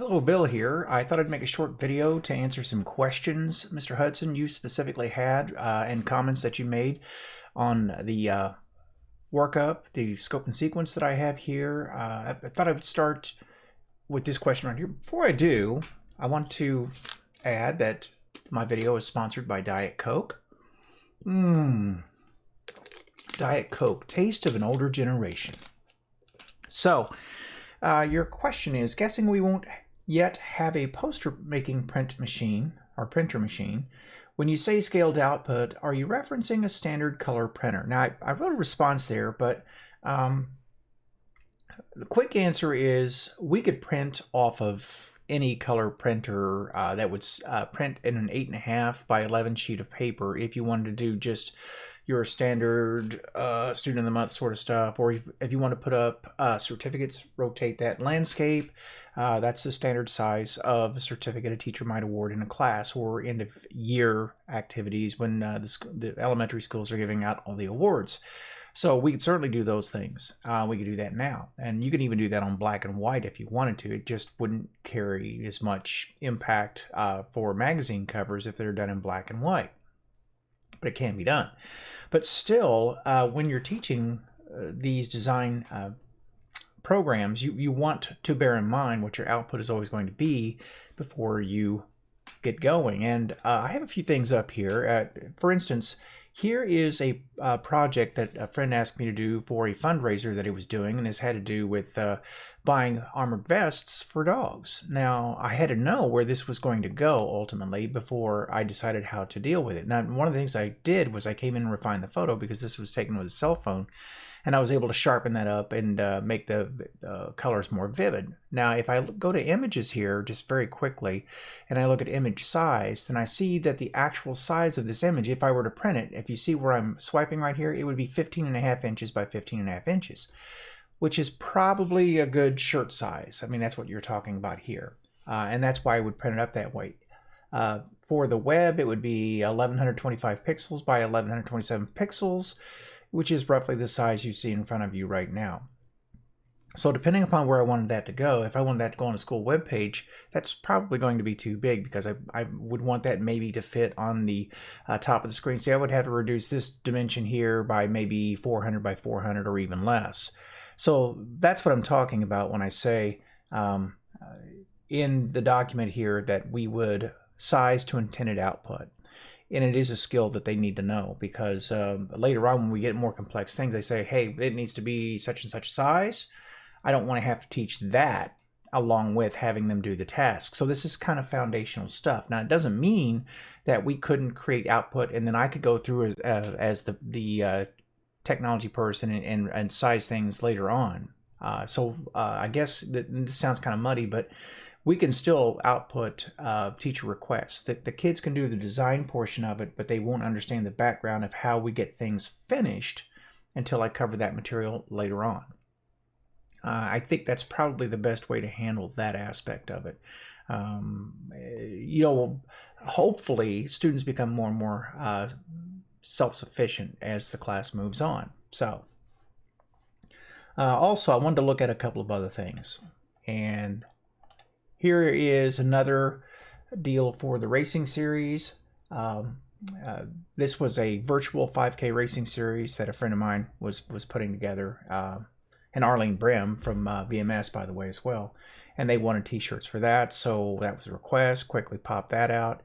Hello, Bill here. I thought I'd make a short video to answer some questions, Mr. Hudson, you specifically had and comments that you made on the workup, the scope and sequence that I have here. I thought I would start with this question right here. Before I do, I want to add that my video is sponsored by Diet Coke. Diet Coke, taste of an older generation. So, your question is, guessing we won't yet have a poster making print machine or printer machine. When you say scaled output, are you referencing a standard color printer? Now, I wrote a response there, but the quick answer is we could print off of any color printer that would print in an 8.5 by 11 sheet of paper if you wanted to do just your standard student of the month sort of stuff, or if you want to put up certificates, rotate that landscape. That's the standard size of a certificate a teacher might award in a class or end of year activities when the elementary schools are giving out all the awards. So we could certainly do those things. We could do that now. And you can even do that on black and white if you wanted to. It just wouldn't carry as much impact for magazine covers if they're done in black and white. But it can be done. But still, when you're teaching these design programs, you want to bear in mind what your output is always going to be before you get going. And I have a few things up here. For instance, here is a project that a friend asked me to do for a fundraiser that he was doing, and this had to do with buying armored vests for dogs. Now, I had to know where this was going to go ultimately before I decided how to deal with it. Now, one of the things I did was I came in and refined the photo because this was taken with a cell phone, and I was able to sharpen that up and make the colors more vivid. Now, if I go to images here just very quickly, and I look at image size, then I see that the actual size of this image, if I were to print it, if you see where I'm swiping right here, it would be 15.5 inches by 15.5 inches, which is probably a good shirt size. I mean, that's what you're talking about here. And that's why I would print it up that way. For the web, it would be 1125 pixels by 1127 pixels, which is roughly the size you see in front of you right now. So depending upon where I wanted that to go, if I wanted that to go on a school web page, that's probably going to be too big because I would want that maybe to fit on the top of the screen. See, I would have to reduce this dimension here by maybe 400 by 400 or even less. So that's what I'm talking about when I say in the document here that we would size to intended output. And it is a skill that they need to know because later on when we get more complex things, they say, hey, it needs to be such and such a size. I don't want to have to teach that along with having them do the task. So this is kind of foundational stuff. Now, it doesn't mean that we couldn't create output and then I could go through as the technology person and size things later on. I guess this sounds kind of muddy, but we can still output teacher requests. The kids can do the design portion of it, but they won't understand the background of how we get things finished until I cover that material later on. I think that's probably the best way to handle that aspect of it. Hopefully students become more and more self-sufficient as the class moves on. So also I wanted to look at a couple of other things, and here is another deal for the racing series. This was a virtual 5K racing series that a friend of mine was putting together, and Arlene Brim from VMS, by the way, as well. And they wanted t-shirts for that, so that was a request. Quickly pop that out.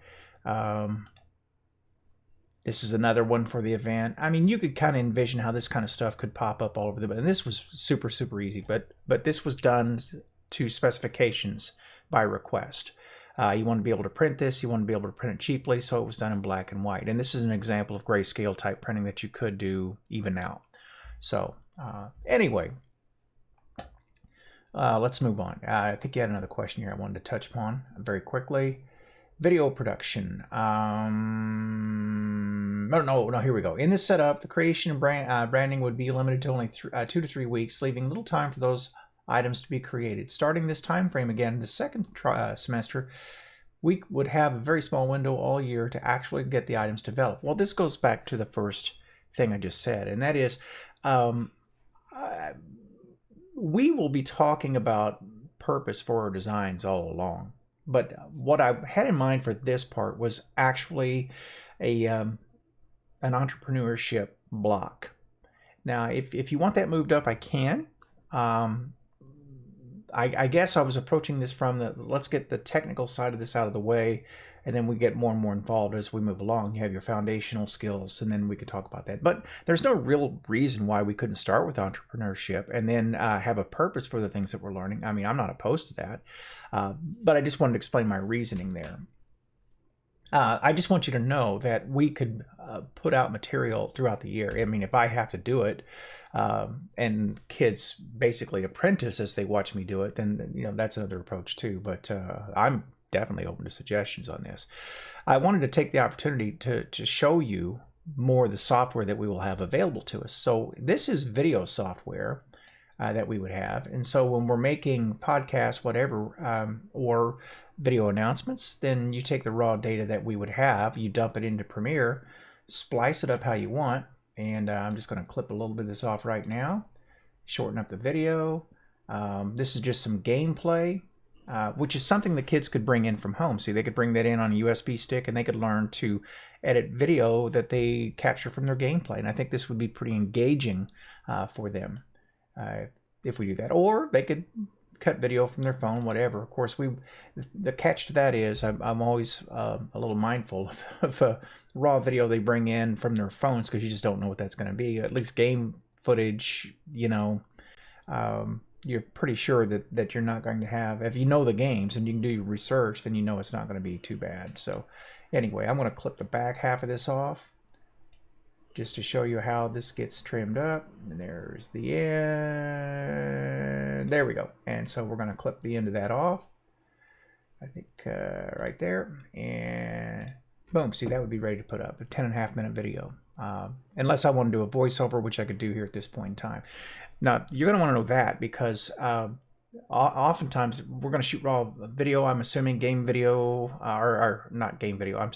This is another one for the event. I mean, you could kind of envision how this kind of stuff could pop up all over the. And this was super easy, but this was done to specifications by request. You want to be able to print this, you want to be able to print it cheaply, so it was done in black and white. And this is an example of grayscale type printing that you could do even now. So anyway, let's move on. I think you had another question here I wanted to touch upon very quickly. Video production. No, here we go. In this setup, the creation of branding would be limited to only 2 to 3 weeks, leaving little time for those items to be created. Starting this time frame again, the second semester, we would have a very small window all year to actually get the items developed. Well, this goes back to the first thing I just said, and that is we will be talking about purpose for our designs all along. But what I had in mind for this part was actually an entrepreneurship block. Now, if you want that moved up, I can. I guess I was approaching this from let's get the technical side of this out of the way, and then we get more and more involved as we move along. You have your foundational skills, and then we could talk about that. But there's no real reason why we couldn't start with entrepreneurship and then have a purpose for the things that we're learning. I mean, I'm not opposed to that, but I just wanted to explain my reasoning there. I just want you to know that we could put out material throughout the year. I mean, if I have to do it, and kids basically apprentice as they watch me do it, then that's another approach too. But I'm definitely open to suggestions on this. I wanted to take the opportunity to show you more of the software that we will have available to us. So this is video software that we would have, and so when we're making podcasts, whatever, or video announcements, then you take the raw data that we would have, you dump it into Premiere, splice it up how you want, and I'm just going to clip a little bit of this off right now, shorten up the video. This is just some gameplay, which is something the kids could bring in from home. See, they could bring that in on a USB stick and they could learn to edit video that they capture from their gameplay. And I think this would be pretty engaging for them if we do that. Or they could cut video from their phone, whatever. Of course, the catch to that is I'm always a little mindful of raw video they bring in from their phones, because you just don't know what that's going to be. At least game footage, you're pretty sure that you're not going to have, if you know the games and you can do your research, then you know it's not going to be too bad. So anyway, I'm going to clip the back half of this off just to show you how this gets trimmed up. And there's the end. There we go. And so we're going to clip the end of that off, I think right there, and boom. See, that would be ready to put up a 10.5 minute video, unless I want to do a voiceover, which I could do here at this point in time. Now you're going to want to know that, because oftentimes we're going to shoot raw video, I'm assuming game video, or not game video,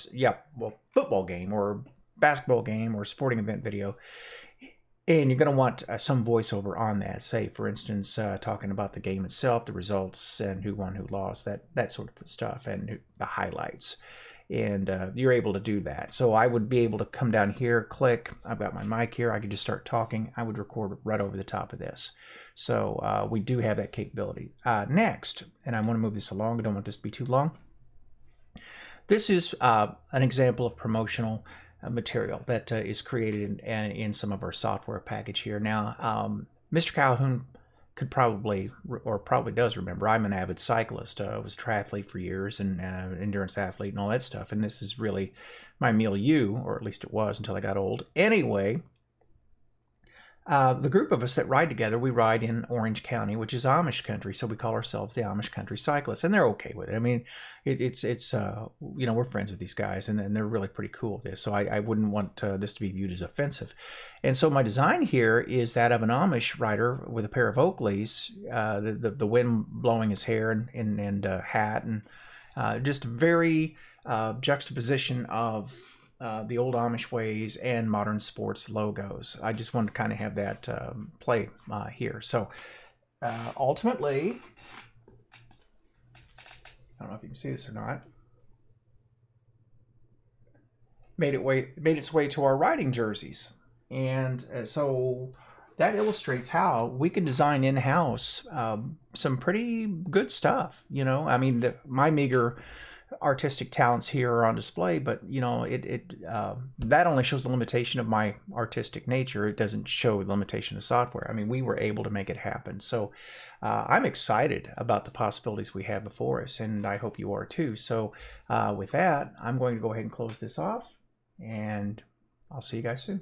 football game or basketball game or sporting event video, and you're going to want some voiceover on that, say for instance talking about the game itself, the results, and who won, who lost, that sort of stuff, and the highlights, and you're able to do that. So I would be able to come down here, click, I've got my mic here, I could just start talking, I would record right over the top of this. So we do have that capability. Next, and I want to move this along, I don't want this to be too long. This is an example of promotional material that is created in some of our software package here. Now, Mr. Calhoun could probably does remember, I'm an avid cyclist. I was a triathlete for years, and endurance athlete and all that stuff. And this is really my milieu, or at least it was until I got old. Anyway, the group of us that ride together, we ride in Orange County, which is Amish country, so we call ourselves the Amish Country Cyclists, and they're okay with it. I mean, it's we're friends with these guys, and they're really pretty cool with this, so I wouldn't want this to be viewed as offensive. And so my design here is that of an Amish rider with a pair of Oakleys, the wind blowing his hair and hat, and just very juxtaposition of the old Amish ways and modern sports logos. I just wanted to kind of have that play here. So ultimately, I don't know if you can see this or not, made its way to our riding jerseys. And so that illustrates how we can design in-house some pretty good stuff. I mean, my meager artistic talents here are on display, but that only shows the limitation of my artistic nature. It doesn't show the limitation of software. I mean, we were able to make it happen. So I'm excited about the possibilities we have before us, and I hope you are too. So with that, I'm going to go ahead and close this off, and I'll see you guys soon.